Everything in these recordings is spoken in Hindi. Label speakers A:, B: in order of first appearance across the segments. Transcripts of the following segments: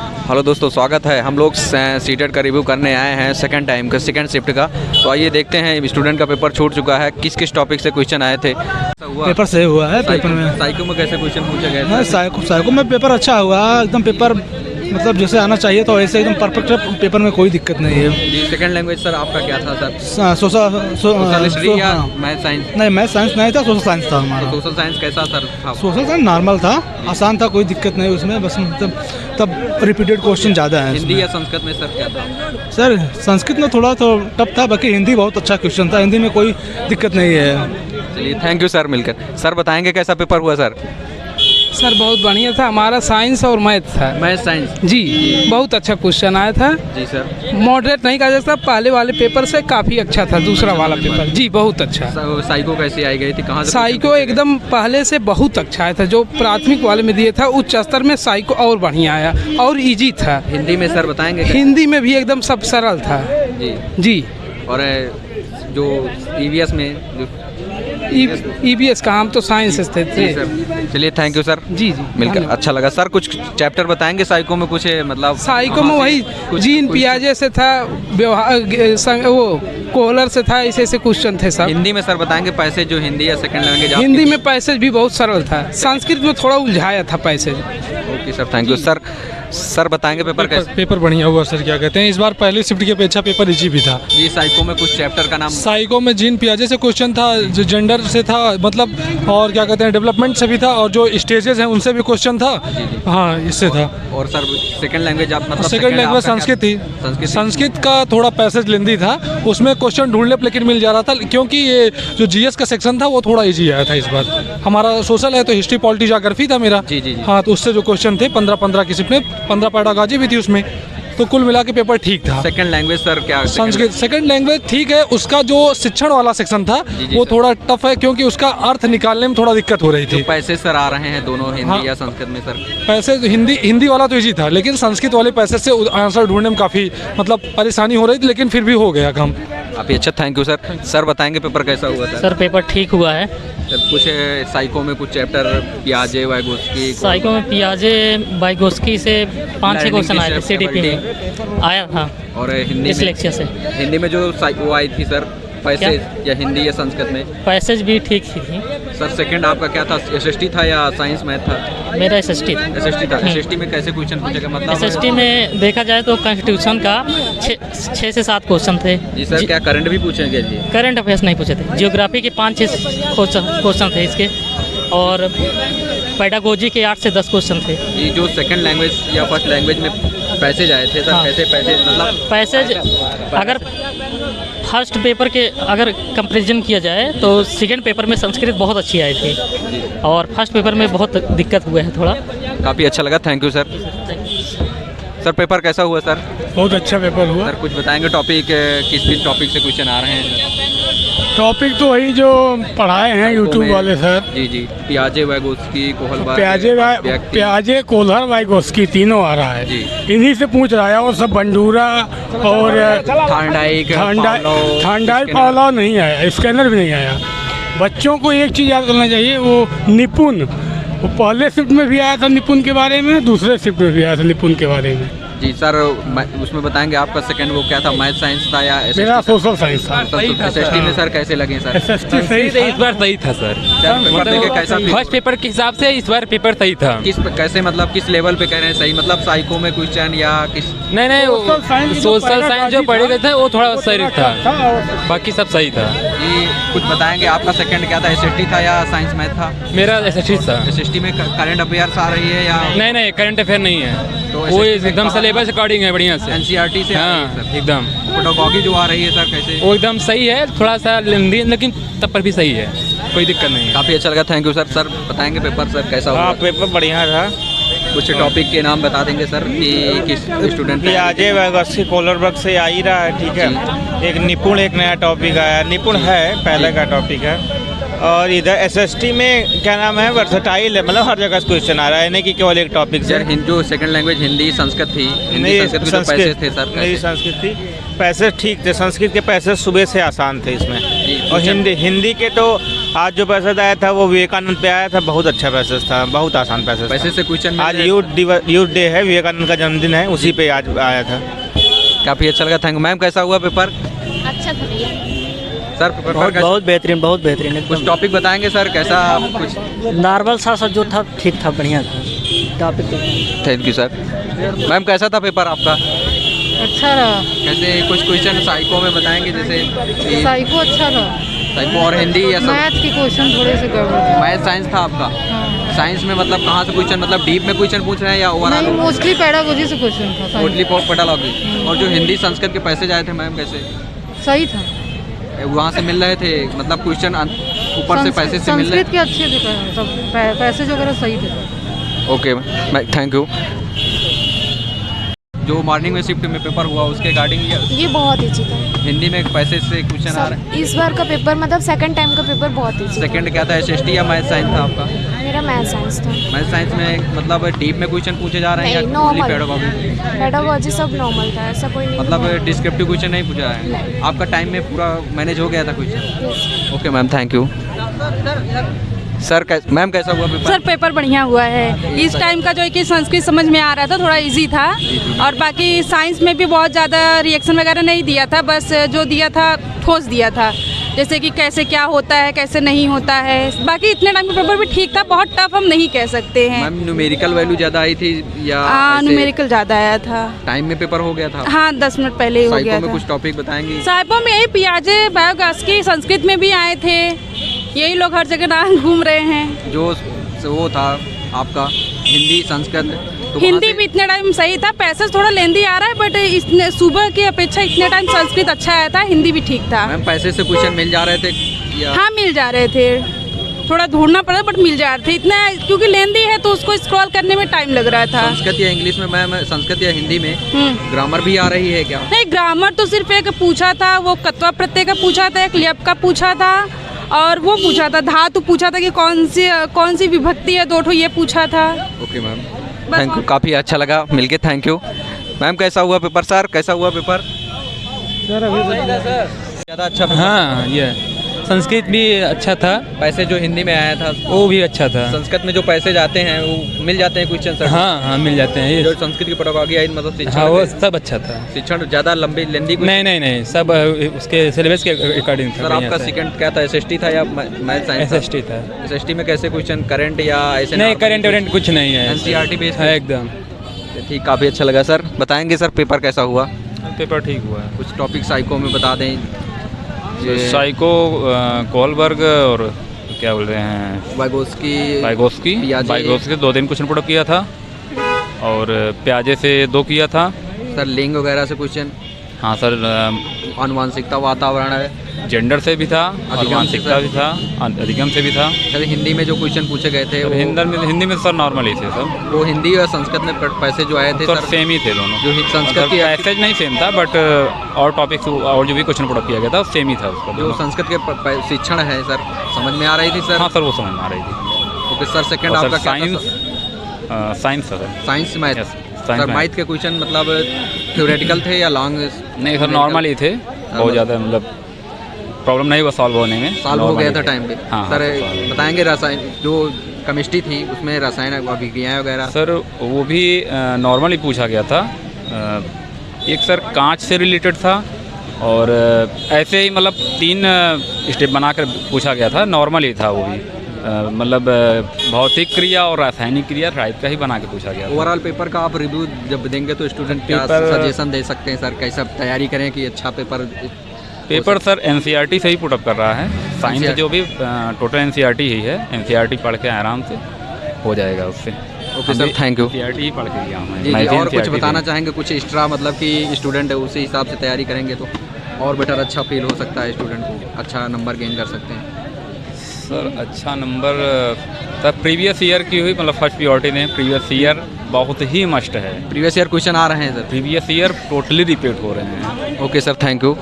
A: हेलो दोस्तों, स्वागत है। हम लोग सीटेट का रिव्यू करने आए हैं सेकंड टाइम का, सेकंड शिफ्ट का। तो आइए देखते हैं स्टूडेंट का पेपर छूट चुका है, किस किस टॉपिक से क्वेश्चन आए थे।
B: पेपर से हुआ है। पेपर में
A: साइको में कैसे क्वेश्चन पूछे गए थे?
B: साइको में पेपर अच्छा हुआ एकदम। पेपर मतलब जैसे आना चाहिए तो ऐसे एकदम परफेक्ट है। पेपर में कोई दिक्कत नहीं है।
A: जी, सेकंड लैंग्वेज सर आपका क्या था सर?
B: सोशल
A: हिस्ट्री या मैथ साइंस?
B: नहीं, मैथ साइंस नहीं था, सोशल साइंस था हमारा।
A: सोशल साइंस कैसा सर था?
B: सोशल साइंस नॉर्मल था, आसान था, कोई दिक्कत नहीं उसमें। बस तब रिपीटेड क्वेश्चन ज़्यादा है।
A: हिंदी या संस्कृत में सर क्या था?
B: सर संस्कृत में थोड़ा तो टफ था, बाकी हिंदी बहुत अच्छा क्वेश्चन था। हिंदी में कोई दिक्कत नहीं है।
A: चलिए, थैंक यू सर। मिलकर सर बताएंगे कैसा पेपर हुआ सर?
C: सर बहुत बढ़िया था। हमारा साइंस और मैथ था।
A: मैथ साइंस
C: जी, बहुत अच्छा क्वेश्चन आया था।
A: जी सर।
C: मॉडरेट नहीं कहा जा सकता, पहले वाले पेपर से काफ़ी अच्छा था दूसरा वाला पेपर। जी बहुत अच्छा।
A: साइको कैसी आई गई थी, कहाँ से?
C: साइको एकदम पहले से बहुत अच्छा आया था। जो प्राथमिक वाले में दिए था उच्च स्तर में साइको और बढ़िया आया और इजी था।
A: हिंदी में सर बताएंगे?
C: हिंदी में भी एकदम सब सरल था।
A: जी
C: जी।
A: और जो ईवीएस में जो
C: ईवीएस का हम तो साइंस से थे।
A: चलिए, थैंक यू सर।
C: जी जी,
A: मिलकर अच्छा लगा सर। कुछ चैप्टर बताएंगे साइको में? कुछ मतलब
C: साइको में वही जीन पियाजे से था, व्यवहार वो कोहलर से था, ऐसे ऐसे क्वेश्चन थे सब।
A: हिंदी में सर बताएंगे पैसेज? जो हिंदी या सेकंड लैंग्वेज?
C: हिंदी में पैसेज भी बहुत सरल था। संस्कृत में थोड़ा उलझाया था passage.
A: Okay sir, thank you sir. Sir बताएंगे पेपर कैसे?
D: पेपर बढ़िया हुआ सर। क्या कहते हैं, इस बार पहली शिफ्ट की अपेक्षा पेपर इजी भी था।
A: जी, साइको में कुछ चैप्टर का नाम?
D: साइको में जीन पियाजे से क्वेश्चन था, जो जेंडर से था मतलब, और क्या कहते हैं डेवलपमेंट से भी था, और जो स्टेजेस हैं उनसे भी क्वेश्चन था। हाँ, इससे था।
A: और सर सेकंड लैंग्वेज आप मतलब?
D: सेकंड लैंग्वेज संस्कृत थी। संस्कृत का थोड़ा पैसेज लेंदी था, उसमें क्वेश्चन ढूंढने पर लेकिन मिल जा रहा था, क्योंकि ये जो जीएस का सेक्शन था वो थोड़ा ईजी आया था इस बार। हमारा सोशल है तो हिस्ट्री पॉलिटी ज्योग्राफी था मेरा।
A: जी।
D: हाँ, तो उससे जो क्वेश्चन थे 15-15 की शिफ्ट में 15 पैडागॉजी भी थी उसमें, तो कुल मिला के पेपर ठीक था।
A: सेकंड लैंग्वेज सर क्या?
D: संस्कृत सेकंड लैंग्वेज ठीक है। उसका जो शिक्षण वाला सेक्शन था वो थोड़ा टफ है, क्योंकि उसका अर्थ निकालने में थोड़ा दिक्कत हो रही थी।
A: पैसे सर आ रहे हैं दोनों हिंदी
D: हाँ,
A: या संस्कृत में सर?
D: पैसे हिंदी वाला तो इजी था, लेकिन संस्कृत वाले पैसे से आंसर ढूंढने में काफ़ी मतलब परेशानी हो रही थी, लेकिन फिर भी हो गया काम।
A: काफ़ी अच्छा, थैंक यू सर। सर बताएंगे पेपर कैसा हुआ सर?
E: सर पेपर ठीक हुआ है।
A: सर कुछ साइको में कुछ चैप्टर पियाजे वाइगोस्की?
E: साइको में पियाजे वाइगोस्की से 5-6 क्वेश्चन आए थे सीडीपी में आया था।
A: और हिंदी
E: डिसलेक्सिया से
A: हिंदी में जो साइको आई थी सर, पैसेज या हिंदी या संस्कृत में?
E: पैसेज भी ठीक थी।
A: सर सेकंड आपका क्या था? एसएसटी था या साइंस मैथ था?
E: मेरा एसएसटी था।
A: एसएसटी था। एसएसटी में कैसे क्वेश्चन पूछेगा मतलब?
E: एसएसटी में देखा जाए तो कॉन्स्टिट्यूशन का 6 से 7 क्वेश्चन थे।
A: जी सर। क्या करंट भी पूछेंगे जी?
E: करंट अफेयर्स नहीं पूछे थे। जियोग्राफी के 5-6 क्वेश्चन थे इसके, और पेडागोजी के 8 से 10 क्वेश्चन थे।
A: ये जो सेकंड लैंग्वेज या फर्स्ट लैंग्वेज में पैसेज आए थे सर,
E: हाँ।
A: कैसे पैसेज मतलब?
E: पैसेज अगर फर्स्ट पेपर के अगर कंपैरिजन किया जाए तो सेकंड पेपर में संस्कृत बहुत अच्छी आई थी, और फर्स्ट पेपर में बहुत दिक्कत हुआ है थोड़ा।
A: काफ़ी अच्छा लगा, thank you sir. Sir paper कैसा हुआ सर?
B: बहुत अच्छा पेपर हुआ।
A: सर कुछ बताएंगे टॉपिक, किस किस टॉपिक से क्वेश्चन आ रहे हैं?
B: टॉपिक तो वही जो पढ़ाए हैं यूट्यूब वाले सर।
A: जी। पियाजे वाइगोस्की कोहलर
B: प्याजे कोहलर वाइगोस्की तीनों आ रहा है
A: जी।
B: इन्हीं से पूछ रहा है, और सब बंडूरा और थांडाई पावलाव नहीं आया, स्कैनर भी नहीं आया। बच्चों को एक चीज़ याद करना चाहिए, वो निपुण, वो पहले शिफ्ट में भी आया था निपुण के बारे में, दूसरे शिफ्ट में भी आया था निपुण के बारे में।
A: जी सर, उसमें बताएंगे आपका सेकंड वो क्या था, मैथ साइंस था या
B: मेरा सोशल साइंस था।
A: एसएसटी में सर कैसे लगे सर?
B: एसएसटी सही था,
F: इस बार सही था सर।
A: कैसा
F: फर्स्ट पेपर के हिसाब से इस बार पेपर सही था।
A: कैसे मतलब किस लेवल पे कह रहे हैं सही? मतलब साइको में क्वेश्चन या किस?
F: नहीं, सोशल साइंस जो पढ़े गए थे वो थोड़ा सही था, बाकी सब सही था।
A: जी कुछ बताएंगे आपका सेकंड क्या था? एसएसटी था या साइंस मैथ था?
F: मेरा एसएसटी था।
A: एसएसटी में करंट अफेयर्स आ रही है या?
F: नहीं, करंट अफेयर नहीं है,
A: तो
F: वो एकदम सिलेबस अकॉर्डिंग है, बढ़िया से
A: एनसीईआरटी से।
F: हाँ एकदम।
A: पेडागॉजी जो आ रही है सर कैसे?
F: वो एकदम सही है, थोड़ा सा लेंदी लेकिन तब पर भी सही है, कोई दिक्कत नहीं है।
A: काफ़ी अच्छा लगा, थैंक यू सर। सर बताएंगे पेपर सर कैसा हुआ?
G: हाँ, पेपर बढ़िया था।
A: कुछ टॉपिक के नाम बता देंगे सर कि किस स्टूडेंट?
G: पियाजे वाइगोस्की कोहलर से आ ही रहा है, ठीक है। एक निपुण, एक नया टॉपिक आया, निपुण है पहले का टॉपिक है। और इधर एसएसटी में क्या नाम है, वर्सेटाइल है, मतलब हर जगह से क्वेश्चन आ रहा है, नहीं कि केवल एक टॉपिक से।
A: जो सेकंड लैंग्वेज हिंदी संस्कृत थी,
G: नहीं
A: पैसे थे सर?
G: नहीं, संस्कृत थी, पैसे ठीक थे। संस्कृत के पैसे सुबह से आसान थे इसमें, और हिंदी के तो आज जो पैसेज आया था वो विवेकानंद पे आया था, बहुत अच्छा पैसेज था, बहुत आसान पैसेज
A: पैसे
G: था।
A: से क्वेश्चन
G: आज यूथ डे है, विवेकानंद का जन्मदिन है, उसी पे आज आया था।
A: काफ़ी अच्छा लगा, थैंक यू। मैम कैसा हुआ पेपर?
H: अच्छा था भैया।
A: सर पेपर
I: बहुत बहुत बेहतरीन, बहुत बेहतरीन।
A: कुछ टॉपिक बताएंगे सर, कैसा कुछ?
I: नॉर्मल सा सब जो था ठीक था, बढ़िया था topic.
A: Thank you sir. Ma'am कैसा था पेपर आपका?
H: अच्छा रहा।
A: कैसे कुछ क्वेश्चन साइको में बताएंगे, जैसे
H: साइको अच्छा था।
A: साइको और हिंदी या सब?
H: मैथ के क्वेश्चन थोड़े से गड़बड़ थे।
A: मैथ साइंस था आपका?
H: हाँ।
A: साइंस में मतलब कहाँ से क्वेश्चन, मतलब डीप में क्वेश्चन पूछ रहे हैं या ओवरऑल?
H: नहीं, मोस्टली पैडागोजी से क्वेश्चन था।
A: Totally pedagogy. और जो हिंदी संस्कृत के पैसे आए थे मैम, कैसे?
H: सही था।
A: वहाँ से मिल रहे थे मतलब क्वेश्चन ऊपर से पैसे से मिल रहे?
H: संस्कृत के अच्छे थे सब, पैसे वगैरह सही थे।
A: Okay ma'am, thank you. जो मॉर्निंग में शिफ्ट में पेपर हुआ उसके रिगार्डिंग
J: ये बहुत ईजी था।
A: हिंदी में पैसे से क्वेश्चन आ रहे हैं।
J: इस बार का पेपर मतलब सेकंड टाइम का पेपर बहुत ईजी।
A: सेकंड क्या था, एसएसटी या मैथ साइंस था आपका?
J: मेरा मैथ साइंस था।
A: मैथ साइंस में मतलब डीप में क्वेश्चन पूछे जा रहे हैं या
J: नॉर्मल
A: पेडागॉजी?
J: पेडागोजी सब नॉर्मल था, ऐसा कोई नहीं।
A: मतलब डिस्क्रिप्टिव क्वेश्चन नहीं पूछा है आपका? टाइम में पूरा मैनेज हो गया था question? Okay ma'am, thank you. Sir ma'am कैसा हुआ पेपर?
K: सर पेपर बढ़िया हुआ है। इस टाइम का जो है कि संस्कृत समझ में आ रहा था, थोड़ा इजी था। और बाकी साइंस में भी बहुत ज़्यादा रिएक्शन वगैरह नहीं दिया था, बस जो दिया था ठोस दिया था, जैसे कि कैसे क्या होता है कैसे नहीं होता है। बाकी इतने टाइम का पेपर भी ठीक था, बहुत टफ हम नहीं कह सकते हैं।
A: मैम न्यूमेरिकल वैल्यू ज़्यादा आई थी या?
K: हाँ न्यूमेरिकल ज़्यादा आया था।
A: टाइम में पेपर हो गया था?
K: हाँ 10 मिनट पहले ही हो गया था।
A: में कुछ टॉपिक बताएंगे?
K: साइको में यही पियाजे बायोगैस की संस्कृत में भी आए थे, यही लोग हर जगह ना घूम रहे हैं।
A: जो वो था आपका हिंदी संस्कृत, तो
K: हिंदी भी इतने टाइम सही था, पैसेज थोड़ा लेंदी आ रहा है बट इतने सुबह की अपेक्षा इतने टाइम संस्कृत अच्छा आया था, हिंदी भी ठीक था।
A: मैम पैसे से क्वेश्चन मिल जा रहे थे या?
K: हाँ मिल जा रहे थे, थोड़ा ढूंढना पड़ा बट मिल जा रहे थे। इतना क्योंकि लेंदी है तो उसको स्क्रॉल करने में टाइम लग रहा था।
A: संस्कृत या इंग्लिश में मैम, संस्कृत या हिंदी में ग्रामर भी आ रही है क्या?
K: नहीं ग्रामर तो सिर्फ एक पूछा था, वो कत्वा प्रत्यय का पूछा था, एक ल्यप का पूछा था और वो पूछा था धातु पूछा था कि कौन सी विभक्ति है, 2 ठो ये पूछा था।
A: ओके मैम, थैंक यू, काफ़ी अच्छा लगा मिलके, थैंक यू। मैम कैसा हुआ पेपर? सर कैसा हुआ पेपर?
I: सर अभी
A: ज़्यादा अच्छा पेपर?
F: हाँ ये संस्कृत भी अच्छा था।
A: पैसे जो हिंदी में आया था
F: वो भी अच्छा था।
A: संस्कृत में जो पैसे जाते हैं वो मिल जाते हैं क्वेश्चन सर?
F: हाँ हाँ मिल जाते हैं।
A: जो संस्कृत की पेडागॉजी आई मतलब शिक्षण,
F: हाँ वो सब अच्छा था।
A: शिक्षण ज़्यादा लंबी लेंदी?
F: नहीं सब उसके सिलेबस के अकॉर्डिंग था।
A: सर आपका सेकंड क्या था, एसएसटी था या मैथ साइंस?
F: एसएसटी था।
A: एसएसटी में कैसे क्वेश्चन, करंट या ऐसे?
F: नहीं करंट वरेंट कुछ नहीं है,
A: एनसीईआरटी बेस्ड
F: है एकदम।
A: ठीक, काफ़ी अच्छा लगा सर। बताएंगे सर पेपर कैसा हुआ?
F: पेपर ठीक हुआ है।
A: कुछ टॉपिक साइको में बता दें।
F: साइको कोलबर्ग और क्या बोल रहे हैं, वाइगोस्की 2 दिन क्वेश्चन पुट अप किया था और प्याजे से 2 किया था।
A: सर लिंग वगैरह से क्वेश्चन?
F: हाँ सर,
A: आनुवांशिकता वातावरण है,
F: जेंडर से भी था, आनुवांशिकता भी था, अधिगम से भी था।
A: सर हिंदी में जो क्वेश्चन पूछे गए थे
F: हिंदी में सर नॉर्मल ही थे सब।
A: वो हिंदी और संस्कृत में पैसे जो आए थे
F: सर सेम ही थे दोनों।
A: जो संस्कृत की
F: पैसेज नहीं सेम था बट और टॉपिक्स और जो भी क्वेश्चन पुट अप किया गया था सेम ही था उसका।
A: जो संस्कृत के शिक्षण है सर समझ में आ रही थी सर?
F: हाँ सर वो समझ में आ रही थी।
A: ओके सर, सेकंड आपका
F: science sir?
A: Science math. Sir math के क्वेश्चन मतलब थ्योरेटिकल थे या लॉन्ग?
F: नहीं सर नॉर्मल ही थे, बहुत ज़्यादा मतलब प्रॉब्लम नहीं हुआ सॉल्व होने में,
A: सॉल्व हो गया था टाइम पे।
F: हाँ
A: सर बताएंगे रसायन जो केमिस्ट्री थी उसमें रसायन अभिक्रियाएं वगैरह?
F: सर वो भी नॉर्मली पूछा गया था। एक सर कांच से रिलेटेड था और ऐसे ही मतलब 3 स्टेप बनाकर पूछा गया था, नॉर्मली था वो भी। मतलब भौतिक क्रिया और रासायनिक क्रिया राइट का ही बना के पूछा गया।
A: ओवरऑल पेपर का आप रिव्यू जब देंगे तो स्टूडेंट क्या सजेशन दे सकते हैं सर, कैसा तैयारी करें कि अच्छा पेपर
F: सर एनसीईआरटी से ही पुट अप कर रहा है। साइंस जो भी टोटल एनसीईआरटी ही है, एनसीईआरटी पढ़ के आराम से हो जाएगा उससे।
A: Okay sir, thank you.
F: NCERT ही पढ़ के गया हूँ
A: जी। और कुछ बताना चाहेंगे कुछ एक्स्ट्रा, मतलब कि स्टूडेंट है उसी हिसाब से तैयारी करेंगे तो और बेटर अच्छा फील हो सकता है, स्टूडेंट को अच्छा नंबर गेन कर सकते हैं?
F: सर अच्छा नंबर सर प्रीवियस ईयर की हुई, मतलब फर्स्ट प्रियोरिटी ने प्रीवियस ईयर बहुत ही मस्ट है।
A: प्रीवियस ईयर क्वेश्चन आ रहे हैं sir?
F: Previous year totally repeat हो रहे हैं।
A: Okay sir, thank you.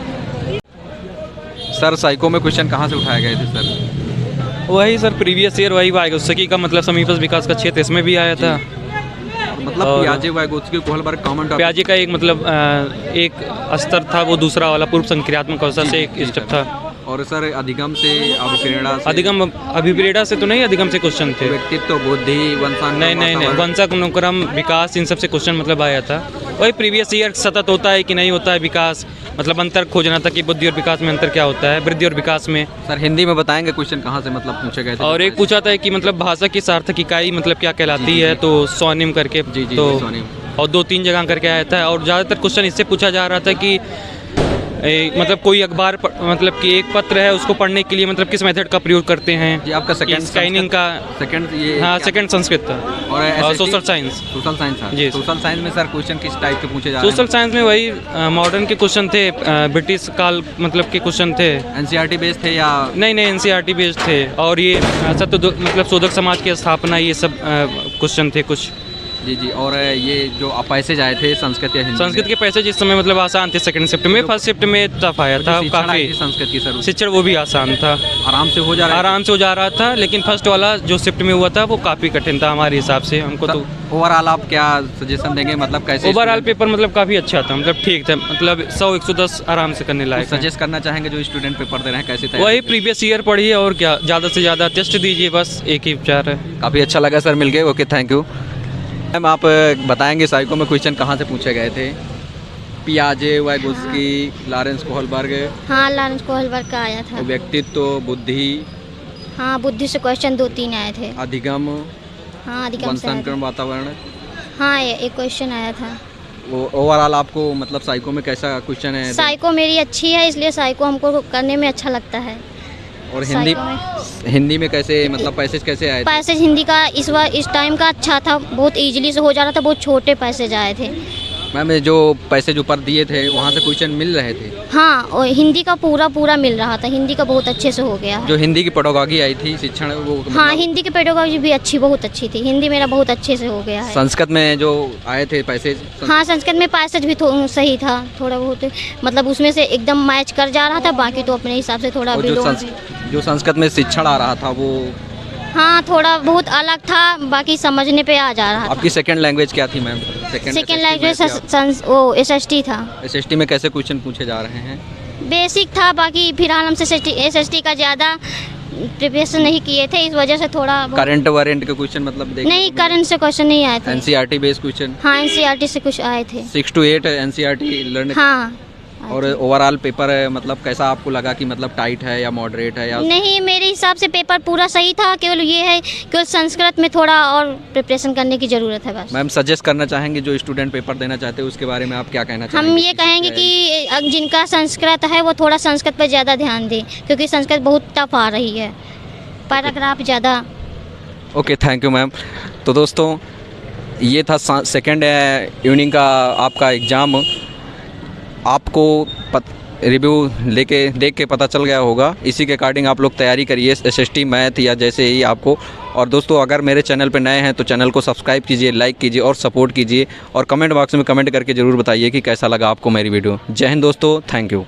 A: Sir psycho में क्वेश्चन कहाँ से उठाए गए थे सर?
L: वही सर प्रीवियस ईयर वही वाइगोत्स्की का मतलब समीपस्थ विकास का क्षेत्र इसमें भी आया था।
A: मतलब पियाजे वाइगोत्स्की कोहलबर्ग कॉमन टॉपिक।
L: पियाजे का एक मतलब एक स्तर था, वो दूसरा वाला पूर्व संक्रियात्मक अवस्था से एक स्टेप था।
A: और सर अधिगम से अभिप्रेरणा से
L: अधिगम अभिप्रेरणा से तो नहीं, अधिगम से क्वेश्चन थे।
A: व्यक्तित्व, बुद्धि,
L: नहीं, वंशानुक्रम, विकास, इन सब से क्वेश्चन मतलब आया था। वही प्रीवियस ईयर सतत होता है कि नहीं होता है विकास, मतलब अंतर खोजना था कि बुद्धि और विकास में अंतर क्या होता है, वृद्धि और विकास में।
A: सर हिंदी में बताएंगे क्वेश्चन कहाँ से मतलब पूछे गए थे?
L: और एक पूछा था कि मतलब भाषा की सार्थक इकाई मतलब क्या कहलाती है, तो स्वनिम करके, तो और 2-3 जगह करके आया था। और ज़्यादातर क्वेश्चन इससे पूछा जा रहा था कि मतलब कोई अखबार मतलब कि एक पत्र है उसको पढ़ने के लिए मतलब किस मेथड का प्रयोग करते हैं।
A: जी आपका सेकंड
L: स्कैनिंग का
A: सेकंड ये
L: हाँ सेकंड संस्कृत था और सोशल साइंस।
A: सोशल साइंस
L: जी
A: सोशल साइंस में सर क्वेश्चन किस टाइप के पूछे जा रहे हैं?
L: सोशल साइंस में वही मॉडर्न के क्वेश्चन थे, ब्रिटिश काल मतलब के क्वेश्चन थे।
A: एनसीईआरटी बेस्ड थे या
L: नहीं एनसीईआरटी बेस्ड थे। और ये मतलब शोधक समाज की स्थापना, ये सब क्वेश्चन थे कुछ।
A: जी और ये जो पैसेज आए थे संस्कृत या हिंदी?
L: संस्कृत के पैसेज इस समय मतलब आसान थे। सेकंड शिफ्ट में, फर्स्ट शिफ्ट में टफ आया था काफ़ी।
A: संस्कृत की सर
L: शिक्षण वो भी आसान था,
A: आराम से हो जा रहा था।
L: लेकिन फर्स्ट वाला जो शिफ्ट में हुआ था वो काफ़ी कठिन था हमारे हिसाब से। हमको तो
A: ओवरऑल आप क्या सजेशन देंगे, मतलब कैसे?
L: ओवरऑल पेपर मतलब काफ़ी अच्छा था, मतलब ठीक था, मतलब 100-110 आराम से करने लायक।
A: सजेस्ट करना चाहेंगे जो स्टूडेंट पेपर दे रहे हैं कैसे तैयारी?
L: वही प्रीवियस ईयर पढ़िए और क्या, ज़्यादा से ज़्यादा टेस्ट दीजिए, बस एक ही विचार है।
A: काफ़ी अच्छा लगा सर मिलके। Okay thank you ma'am. आप बताएंगे साइको में क्वेश्चन कहाँ से पूछे गए थे? पियाजे, वाइगोस्की, लॉरेंस कोहलबर्ग?
M: हाँ लॉरेंस कोहलबर्ग का आया था।
A: व्यक्तित्व, बुद्धि?
M: हाँ बुद्धि से क्वेश्चन 2-3 आए थे।
A: अधिगम?
M: हाँ अधिगम से।
A: वंशानुक्रम, वातावरण?
M: हाँ एक क्वेश्चन आया था।
A: ओवरऑल आपको मतलब साइको में कैसा क्वेश्चन है?
M: साइको मेरी अच्छी है, इसलिए साइको हमको करने में अच्छा लगता है।
A: और हिंदी में कैसे मतलब पैसेज कैसे आए थे?
M: पैसेज हिंदी का इस टाइम का अच्छा था, बहुत इजीली से हो जा रहा था, बहुत छोटे पैसेज आए थे।
A: मैम जो पैसेज ऊपर दिए थे वहाँ से क्वेश्चन मिल रहे थे?
M: हाँ और हिंदी का पूरा मिल रहा था, हिंदी का बहुत अच्छे से हो गया।
A: जो हिंदी की पेडागॉजी आई थी शिक्षण वो मतलब
M: हाँ हिंदी की पेडागॉजी भी बहुत अच्छी थी, हिंदी मेरा बहुत अच्छे से हो गया है।
A: संस्कृत में जो आए थे पैसेज?
M: हाँ संस्कृत में पैसेज भी सही था, थोड़ा बहुत मतलब उसमें से एकदम मैच कर जा रहा था, बाकी तो अपने हिसाब से थोड़ा
A: जो संस्कृत में शिक्षण आ रहा था वो
M: हाँ थोड़ा बहुत अलग था, बाकी समझने पे आ जा रहा था।
A: आपकी सेकंड लैंग्वेज क्या थी मैम?
M: सेकंड लैंग्वेज वो एसएसटी था।
A: एसएसटी में कैसे क्वेश्चन पूछे जा रहे हैं?
M: बेसिक था, बाकी फिलहाल हमसे एसएसटी का ज़्यादा प्रिपरेशन नहीं किए थे, इस वजह से थोड़ा
A: करंट वारंट के क्वेश्चन मतलब
M: नहीं, करंट से क्वेश्चन नहीं आए थे।
A: NCERT based question?
M: हाँ एनसीईआरटी से कुछ आए थे।
A: 6 to 8 एनसीईआरटी लर्न?
M: हाँ।
A: और ओवरऑल पेपर मतलब कैसा आपको लगा कि मतलब टाइट है या मॉडरेट है या?
M: नहीं मेरे हिसाब से पेपर पूरा सही था, केवल ये है कि संस्कृत में थोड़ा और प्रिपरेशन करने की ज़रूरत है बस।
A: मैम सजेस्ट करना चाहेंगे जो स्टूडेंट पेपर देना चाहते हैं उसके बारे में आप क्या कहना चाहेंगे?
M: हम ये कहेंगे कि जिनका संस्कृत है वो थोड़ा संस्कृत पर ज़्यादा ध्यान दें, क्योंकि संस्कृत बहुत टफ आ रही है, पैराग्राफ ज़्यादा।
A: Okay thank you ma'am. तो दोस्तों ये था सेकेंड इवनिंग का आपका एग्ज़ाम। आपको रिव्यू लेके देख के पता चल गया होगा, इसी के अकॉर्डिंग आप लोग तैयारी करिए एसएसटी मैथ या जैसे ही आपको। और दोस्तों अगर मेरे चैनल पर नए हैं तो चैनल को सब्सक्राइब कीजिए, लाइक कीजिए और सपोर्ट कीजिए, और कमेंट बॉक्स में कमेंट करके ज़रूर बताइए कि कैसा लगा आपको मेरी वीडियो। जय हिंद दोस्तों, थैंक यू।